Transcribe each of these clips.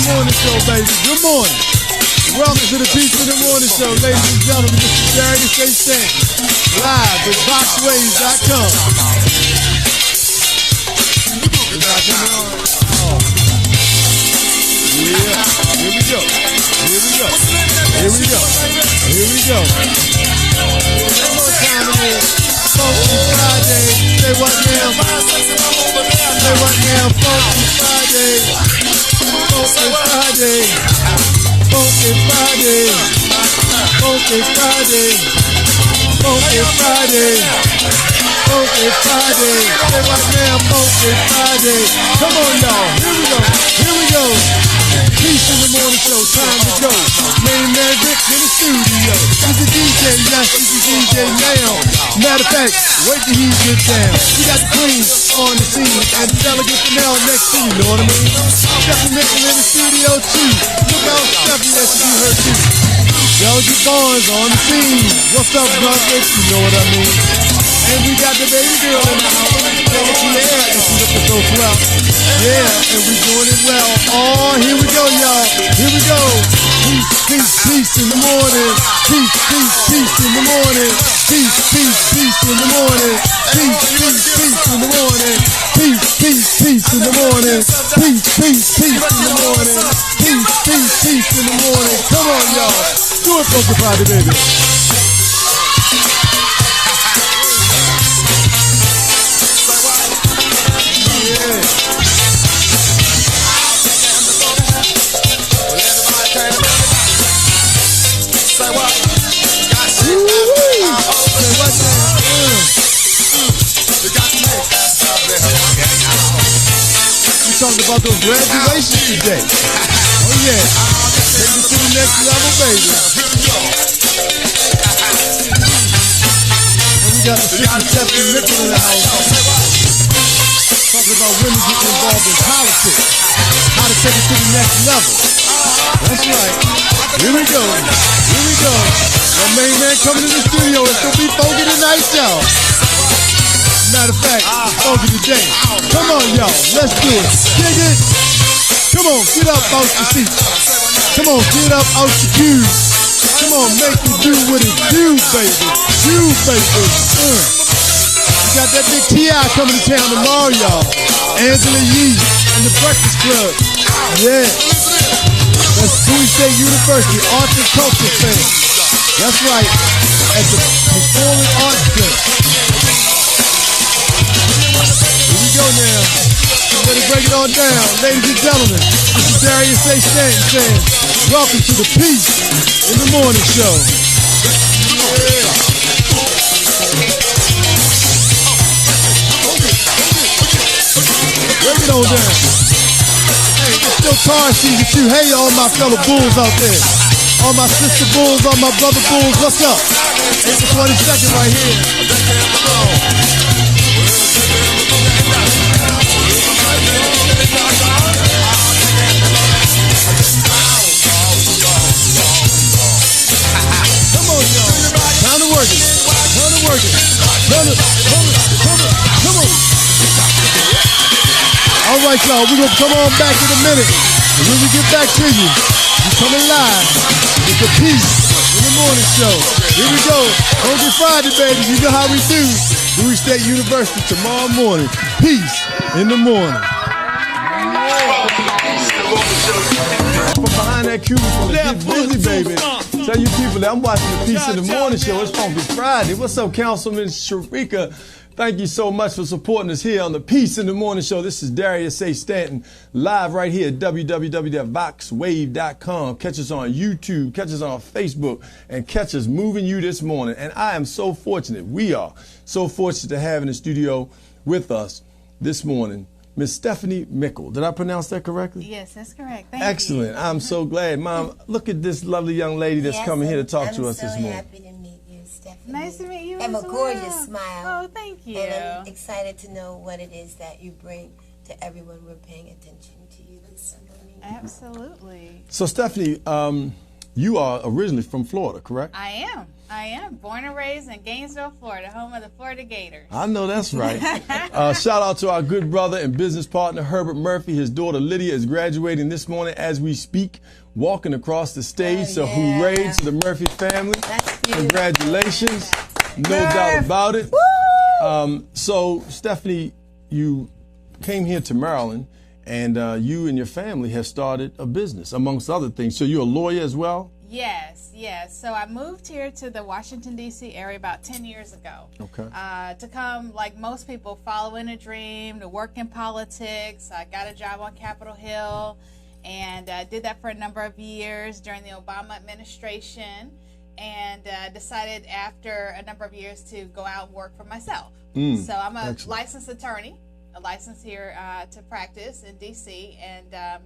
Morning Show, baby. Good morning. Welcome to the Peace in the Morning Show, ladies and gentlemen. This is Darius Stanton, live at VoxWaves.com. Yeah, here we go. Here we go. Here we go. Here we go. One more time again. Funky Friday. Say what now? Say what now? Funky Friday. Funky Friday. Funky Friday. Funky Friday. Funky Friday. Funky Friday. Say what now? Funky Friday. Come on, y'all. Here we go. Here we go. Peace in the Morning Show, time to go. Main man Rick in the studio. He's a DJ, yes, he's a DJ now. Matter of fact, wait till he gets down. We got the queen on the scene and the delegate Chanel next to you, know what I mean? Stephanie Mickle in the studio too. Look out, Stephanie, that should be her too. Delegate Barnes on the scene. What's up, brother? You know what I mean? And we got the baby girl in the house. Yeah, and she looking so swell. Yeah, and we doing it well. Oh, here we go, y'all. Here we go. Peace, peace, peace in the morning. Peace, peace, peace in the morning. Peace, peace, peace in the morning. Peace, peace, peace in the morning. Peace, peace, peace in the morning. Peace, peace, peace in the morning. Peace, peace, peace in the morning. Come on, y'all. Do it, Funky Friday, baby. Talking about those graduations today. Oh yeah, take it to the next level, baby. And we got the 67 Mickle in the house. Talking about women getting involved in politics. How to take it to the next level. That's right. Here we go. Here we go. Our main man coming to the studio. It's gonna be funky tonight, y'all. Matter of fact, funky today. Come on, y'all. Let's do it. Dig it. Come on, get up out your seat. Come on, get up out your pews. Come on, make it do what it do, baby. Do, baby. We got that big T.I. coming to town tomorrow, y'all. Angela Yee and the Breakfast Club. Yeah. That's Bowie State University, Arts and Culture Fair. That's right. At the Performing Arts Center. Here we go now. We're going to break it on down. Ladies and gentlemen, this is Darius Stanton saying, welcome to the Peace in the Morning Show. Yeah. Break it on down. Hey, it's still tar season too. Hey, all my fellow bulls out there. All my sister bulls, all my brother bulls, what's up? April 22nd right here. Come on, y'all. Time to work it. Time to work it. Come on. All right, y'all. We're going to come on back in a minute. And when we get back to you, we're coming live with the Peace in the Morning Show. Here we go. Funky Friday, baby. You know how we do. Bowie State University tomorrow morning. Peace in the morning. From behind that cubicle, get busy, baby. Tell you people that I'm watching the Peace in the Morning Show. It's Funky Friday. What's up, Councilman Sharika? Thank you so much for supporting us here on the Peace in the Morning Show. This is Darius Stanton, live right here at www.voxwave.com. Catch us on YouTube, catch us on Facebook, and catch us moving you this morning. And I am so fortunate, we are so fortunate to have in the studio with us this morning Miss Stephanie Mickle. Did I pronounce that correctly? Yes, that's correct. Thank Excellent. you. I'm so glad. Mom, look at this lovely young lady that's coming here to talk to us this morning. I'm so happy to meet you, Stephanie. Nice to meet you You have as a gorgeous well. smile. Oh, thank you. And I'm excited to know what it is that you bring to everyone. We're paying attention to you this Sunday. Absolutely. So, Stephanie, You are originally from Florida, correct? I am born and raised in Gainesville, Florida, home of the Florida Gators. I know that's right. Shout out to our good brother and business partner, Herbert Murphy. His daughter, Lydia, is graduating this morning as we speak, walking across the stage. So hooray to the Murphy family. Congratulations. No doubt about it. So, Stephanie, you came here to Maryland, and you and your family have started a business, amongst other things. So you're a lawyer as well? Yes. So I moved here to the Washington, D.C. area about 10 years ago. Okay. To come, like most people, following a dream, to work in politics. I got a job on Capitol Hill, and did that for a number of years during the Obama administration, and decided after a number of years to go out and work for myself. So I'm a licensed attorney, licensed here to practice in D.C., and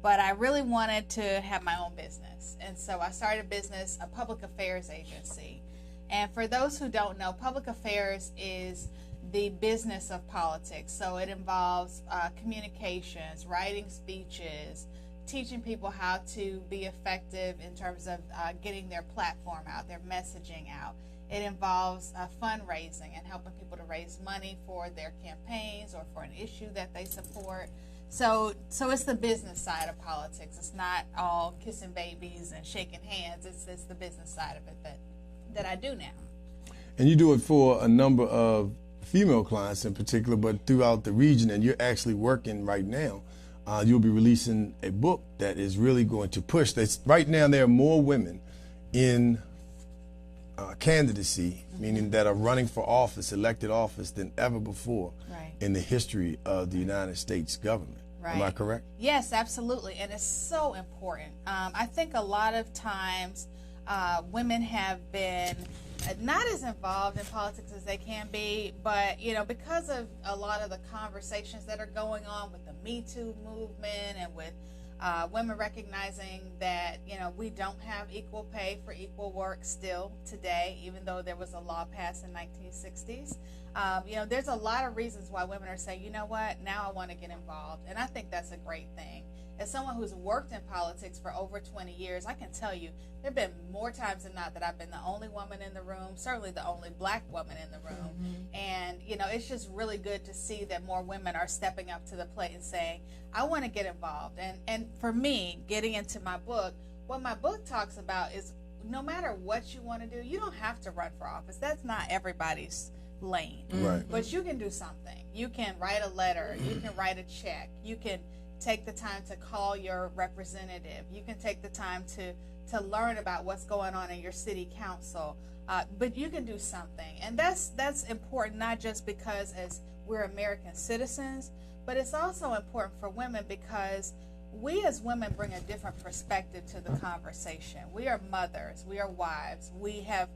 but I really wanted to have my own business. And so I started a business, a public affairs agency. And for those who don't know, public affairs is the business of politics. So it involves communications, writing speeches, teaching people how to be effective in terms of getting their platform out, their messaging out. It involves fundraising and helping people to raise money for their campaigns or for an issue that they support. So it's the business side of politics. It's not all kissing babies and shaking hands. It's the business side of it that I do now. And you do it for a number of female clients in particular, but throughout the region, and you're actually working right now. You'll be releasing a book that is really going to push this. Right now, there are more women in candidacy, meaning that are running for office, elected office, than ever before in the history of the United States government. Am I correct? Yes, absolutely. And it's so important. I think a lot of times women have been not as involved in politics as they can be, but because of a lot of the conversations that are going on with the Me Too movement and with women recognizing that we don't have equal pay for equal work still today, even though there was a law passed in 1960s. There's a lot of reasons why women are saying, you know what, now I want to get involved, and I think that's a great thing. As someone who's worked in politics for over 20 years, I can tell you there have been more times than not that I've been the only woman in the room, certainly the only black woman in the room. And, it's just really good to see that more women are stepping up to the plate and saying, I want to get involved. And for me, getting into my book, what my book talks about is no matter what you want to do, you don't have to run for office. That's not everybody's lane. Right. But you can do something. You can write a letter. You can write a check. You can take the time to call your representative. You can take the time to learn about what's going on in your city council. But you can do something. And that's important, not just because as we're American citizens, but it's also important for women because we as women bring a different perspective to the conversation. We are mothers. We are wives. We have,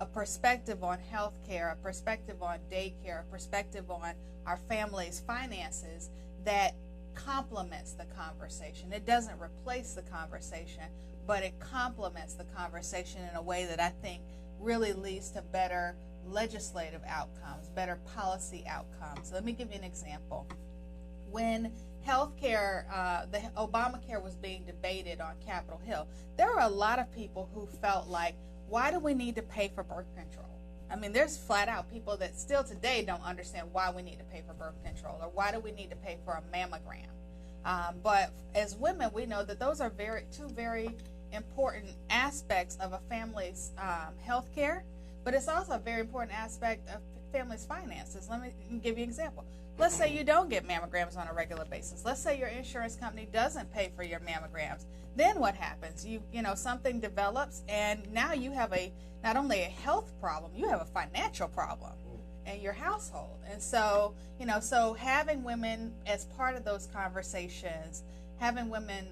a perspective on health care, a perspective on daycare, a perspective on our family's finances that complements the conversation. It doesn't replace the conversation, but it complements the conversation in a way that I think really leads to better legislative outcomes, better policy outcomes. Let me give you an example. When healthcare, the Obamacare was being debated on Capitol Hill, there were a lot of people who felt like, why do we need to pay for birth control? I mean, there's flat out people that still today don't understand why we need to pay for birth control or why do we need to pay for a mammogram. But as women, we know that those are two very important aspects of a family's health care, but it's also a very important aspect of family's finances. Let me give you an example. Let's say you don't get mammograms on a regular basis. Let's say your insurance company doesn't pay for your mammograms. Then what happens? Something develops, and now you have not only a health problem, you have a financial problem in your household. And so, so having women as part of those conversations, having women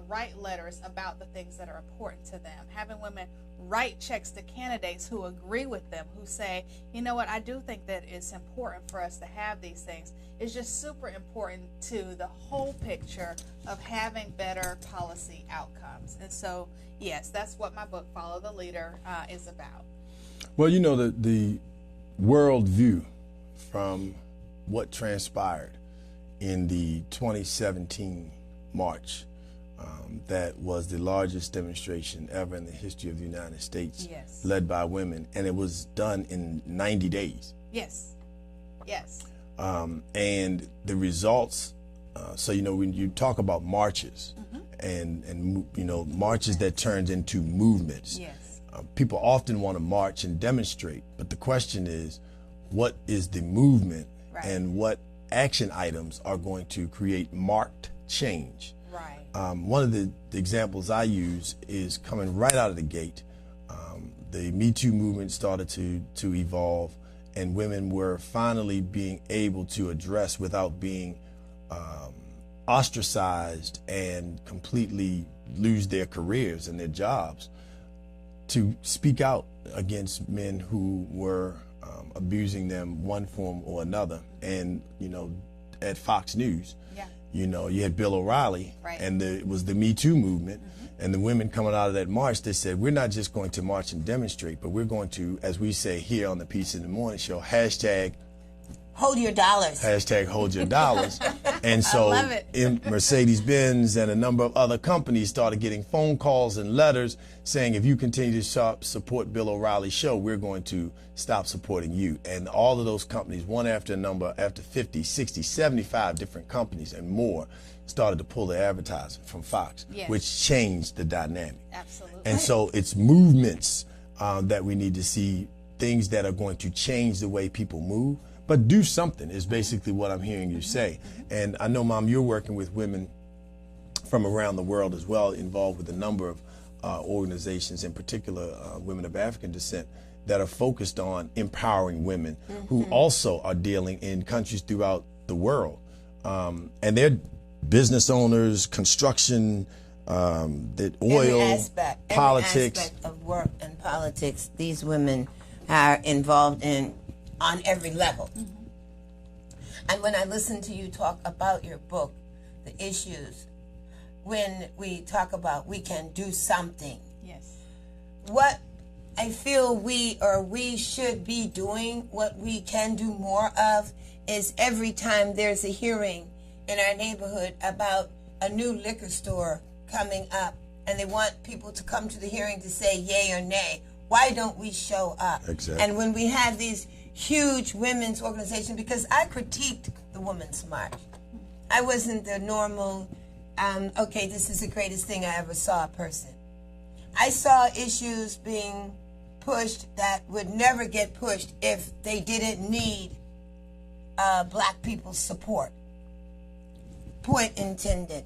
write letters about the things that are important to them, having women write checks to candidates who agree with them, who say, you know what, I do think that it's important for us to have these things. It's just super important to the whole picture of having better policy outcomes. And so, yes, that's what my book, Follow the Leader, is about. Well, the world view from what transpired in the 2017 March that was the largest demonstration ever in the history of the United States, Yes. led by women, and it was done in 90 days. Yes. Yes. And the results, so, you know, when you talk about marches and you know, marches that turns into movements, Yes. people often want to march and demonstrate, but the question is, what is the movement Right. and what action items are going to create marked change? Right. One of the examples I use is coming right out of the gate. The Me Too movement started to evolve, and women were finally being able to address without being ostracized and completely lose their careers and their jobs, to speak out against men who were abusing them one form or another. And, you know, at Fox News, Yeah. you know, you had Bill O'Reilly, Right. and it was the Me Too movement. And the women coming out of that march, they said, we're not just going to march and demonstrate, but we're going to, as we say here on the Peace in the Morning show, hashtag Hold your dollars. Hashtag hold your dollars. And so love it. Mercedes-Benz and a number of other companies started getting phone calls and letters saying, if you continue to support Bill O'Reilly's show, we're going to stop supporting you. And all of those companies, one after another, after 50, 60, 75 different companies and more, started to pull their advertising from Fox, Yes. which changed the dynamic. Absolutely. And so it's movements that we need to see, things that are going to change the way people move. But do something is basically what I'm hearing you say. And I know, Mom, you're working with women from around the world as well, involved with a number of organizations, in particular women of African descent, that are focused on empowering women who also are dealing in countries throughout the world. And they're business owners, construction, the oil, Every aspect of work and politics, these women are involved in on every level. And when I listen to you talk about your book, the issues, when we talk about we can do something, Yes. what I feel we should be doing, what we can do more of, is every time there's a hearing in our neighborhood about a new liquor store coming up and they want people to come to the hearing to say yay or nay, why don't we show up? Exactly. And when we have these huge women's organizations, because I critiqued the Women's March. I wasn't the normal, okay, this is the greatest thing I ever saw person. I saw issues being pushed that would never get pushed if they didn't need black people's support. Point intended.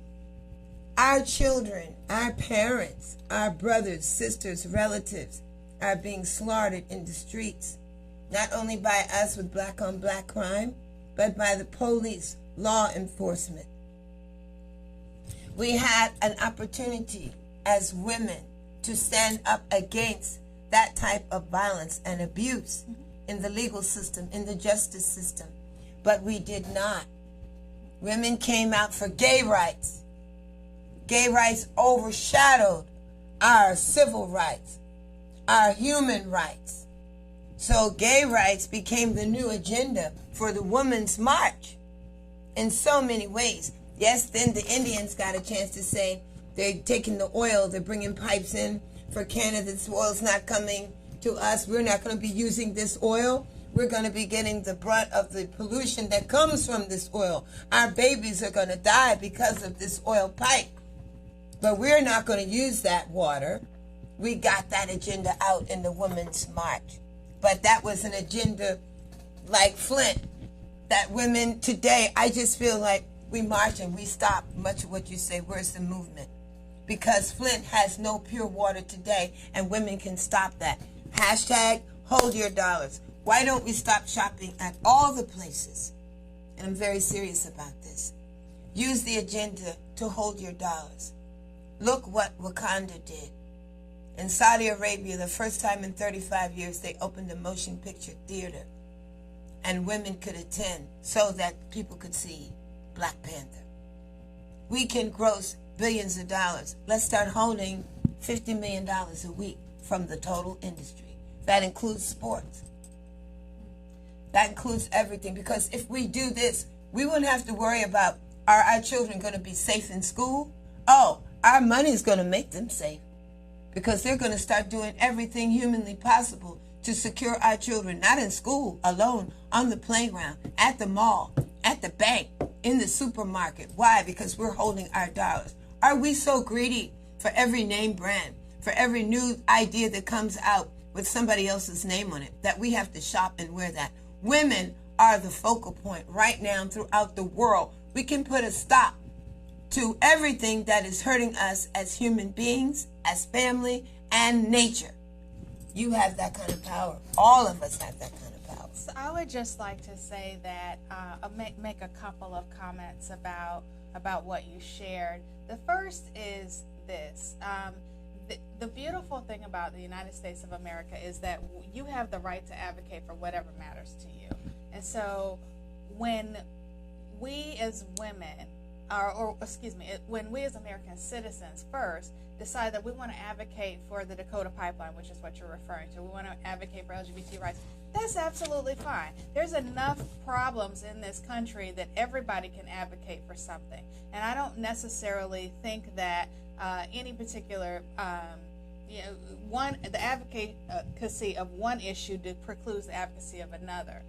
Our children, our parents, our brothers, sisters, relatives are being slaughtered in the streets, not only by us with black on black crime, but by the police, law enforcement. We had an opportunity as women to stand up against that type of violence and abuse in the legal system, in the justice system, but we did not. Women came out for gay rights. Gay rights overshadowed our civil rights, our human rights. So gay rights became the new agenda for the Women's March in so many ways. Yes, then the Indians got a chance to say they're taking the oil, they're bringing pipes in for Canada. This oil's not coming to us. We're not going to be using this oil. We're going to be getting the brunt of the pollution that comes from this oil. Our babies are going to die because of this oil pipe. But we're not going to use that water. We got that agenda out in the Women's March. But that was an agenda like Flint, that women today, I just feel like we march and we stop much of what you say. Where's the movement? Because Flint has no pure water today, and women can stop that. Hashtag hold your dollars. Why don't we stop shopping at all the places? And I'm very serious about this. Use the agenda to hold your dollars. Look what Wakanda did. In Saudi Arabia, the first time in 35 years, they opened a motion picture theater and women could attend so that people could see Black Panther. We can gross billions of dollars. Let's start holding $50 million a week from the total industry. That includes sports. That includes everything, because if we do this, we wouldn't have to worry about, are our children going to be safe in school? Oh, our money is going to make them safe, because they're going to start doing everything humanly possible to secure our children, not in school alone, on the playground, at the mall, at the bank, in the supermarket. Why? Because we're holding our dollars. Are we so greedy for every name brand, for every new idea that comes out with somebody else's name on it, that we have to shop and wear that? Women are the focal point right now throughout the world. We can put a stop to everything that is hurting us as human beings, as family, and nature. You have that kind of power. All of us have that kind of power. So I would just like to say that make a couple of comments about what you shared. The first is this. The beautiful thing about the United States of America is that you have the right to advocate for whatever matters to you. And so when we as women, when we as American citizens first decide that we want to advocate for the Dakota pipeline, which is what you're referring to, we want to advocate for LGBT rights, that's absolutely fine. There's enough problems in this country that everybody can advocate for something. And I don't necessarily think that any particular, the advocacy of one issue precludes the advocacy of another.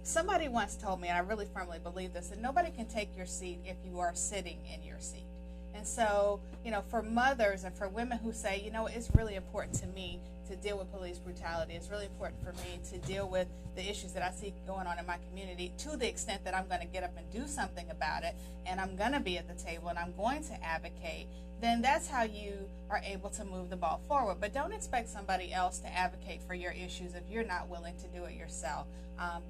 Somebody once told me, and I really firmly believe this, that nobody can take your seat if you are sitting in your seat. And so, for mothers and for women who say, it's really important to me to deal with police brutality, it's really important for me to deal with the issues that I see going on in my community, to the extent that I'm going to get up and do something about it, and I'm going to be at the table and I'm going to advocate, then that's how you are able to move the ball forward. But don't expect somebody else to advocate for your issues if you're not willing to do it yourself.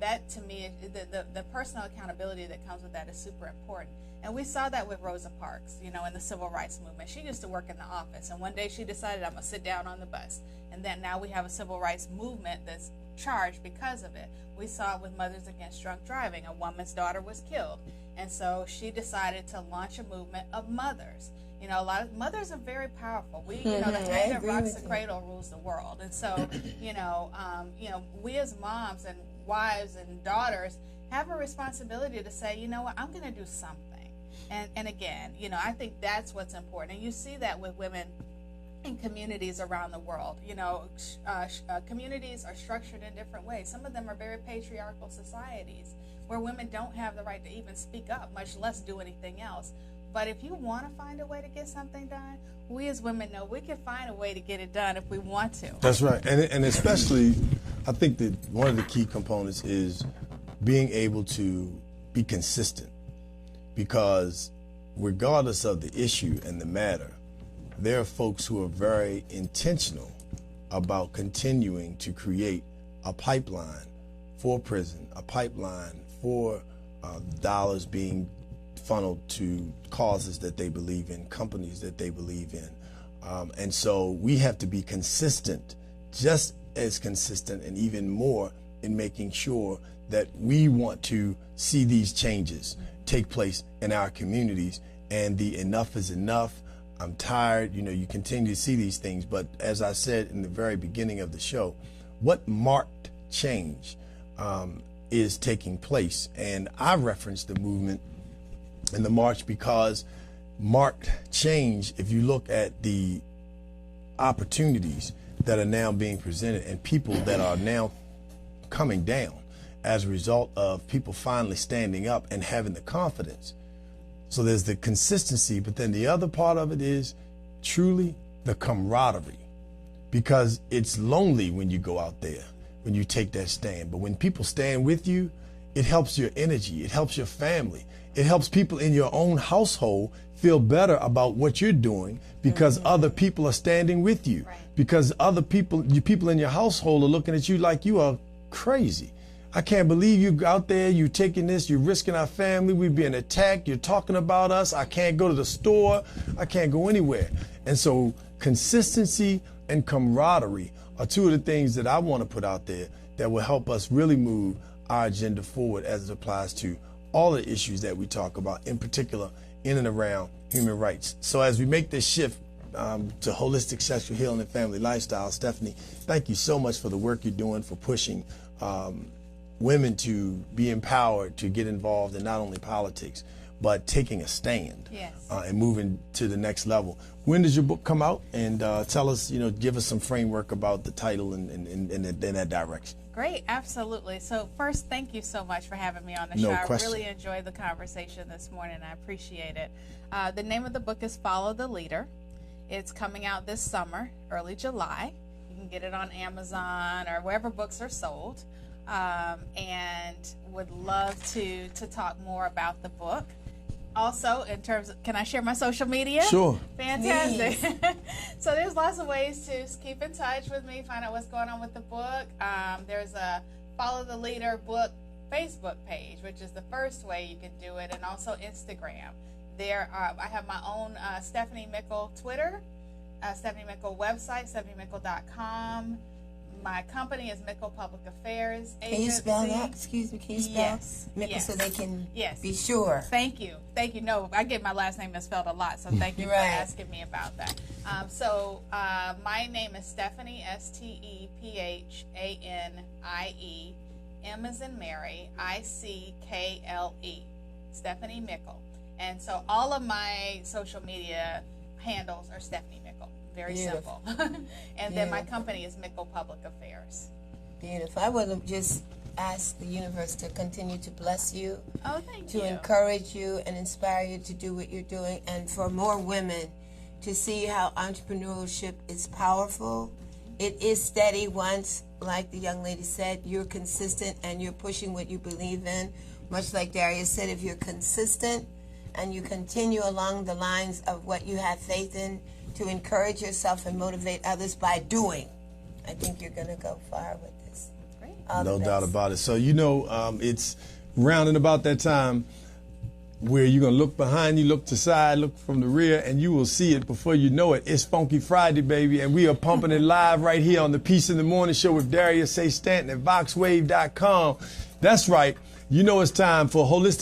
That, to me, the personal accountability that comes with that is super important. And we saw that with Rosa Parks, in the civil rights movement. She used to work in the office, and one day she decided, I'm going to sit down on the bus. And then now we have a civil rights movement that's charged because of it. We saw it with Mothers Against Drunk Driving. A woman's daughter was killed. And so she decided to launch a movement of mothers. A lot of mothers are very powerful. We, the hand that rocks the cradle rules the world. And so, we as moms and wives and daughters have a responsibility to say, you know what, I'm going to do something. And again, I think that's what's important. And you see that with women in communities around the world. Communities are structured in different ways. Some of them are very patriarchal societies where women don't have the right to even speak up, much less do anything else. But if you want to find a way to get something done, we as women know we can find a way to get it done if we want to. That's right. And especially, I think that one of the key components is being able to be consistent. Because regardless of the issue and the matter, there are folks who are very intentional about continuing to create a pipeline for prison, a pipeline for dollars being funneled to causes that they believe in, companies that they believe in. And so we have to be consistent, just as consistent and even more in making sure that we want to see these changes take place in our communities. And the enough is enough. I'm tired. You continue to see these things. But as I said in the very beginning of the show, what marked change is taking place. And I referenced the movement and the march because marked change, if you look at the opportunities that are now being presented and people that are now coming down as a result of people finally standing up and having the confidence. So there's the consistency, but then the other part of it is truly the camaraderie, because it's lonely when you go out there, when you take that stand. But when people stand with you, it helps your energy, it helps your family, it helps people in your own household feel better about what you're doing because other people are standing with you. Right. Because other people, you people in your household are looking at you like you are crazy. I can't believe you out there, you taking this, you're risking our family, we're being attacked, you're talking about us, I can't go to the store, I can't go anywhere. And so consistency and camaraderie are two of the things that I want to put out there that will help us really move our agenda forward as it applies to all the issues that we talk about, in particular in and around human rights. So as we make this shift to holistic sexual healing and family lifestyle, Stephanie, thank you so much for the work you're doing, for pushing women to be empowered to get involved in not only politics, but taking a stand. Yes. And moving to the next level. When does your book come out? And tell us, give us some framework about the title and in that direction. Great, absolutely. So first, thank you so much for having me on the No show. question. I really enjoyed the conversation this morning. I appreciate it. The name of the book is Follow the Leader. It's coming out this summer, early July. You can get it on Amazon or wherever books are sold. And would love to talk more about the book. Also, in terms of, can I share my social media? Sure. Fantastic. So there's lots of ways to keep in touch with me, find out what's going on with the book. There's a Follow the Leader book Facebook page, which is the first way you can do it, and also Instagram. There, I have my own Stephanie Mickle Twitter, Stephanie Mickle website, stephaniemickle.com. My company is Mickle Public Affairs Agency. Can you spell that? Excuse me, can you spell? Yes. Mickle, Yes. so they can Yes. be sure. Thank you. Thank you. No, I get my last name misspelled a lot, so thank you Right. for asking me about that. My name is Stephanie, Stephanie, M as in Mary, Ickle, Stephanie Mickle. And so all of my social media handles are Stephanie Mickle. Very Beautiful. simple. And then my company is Mickle Public Affairs. Beautiful. I would have just asked the universe to continue to bless you, Oh, thank to you. encourage you and inspire you to do what you're doing, and for more women to see how entrepreneurship is powerful. It is steady once, like the young lady said, you're consistent and you're pushing what you believe in. Much like Darius said, if you're consistent and you continue along the lines of what you have faith in, to encourage yourself and motivate others by doing, I think you're going to go far with this. Great. All the No best. doubt about it. So, it's rounding about that time where you're going to look behind you, look to side, look from the rear, and you will see it before you know it. It's Funky Friday, baby, and we are pumping it live right here on the Peace in the Morning Show with Darius Stanton at VoxWave.com. That's right. It's time for Holistic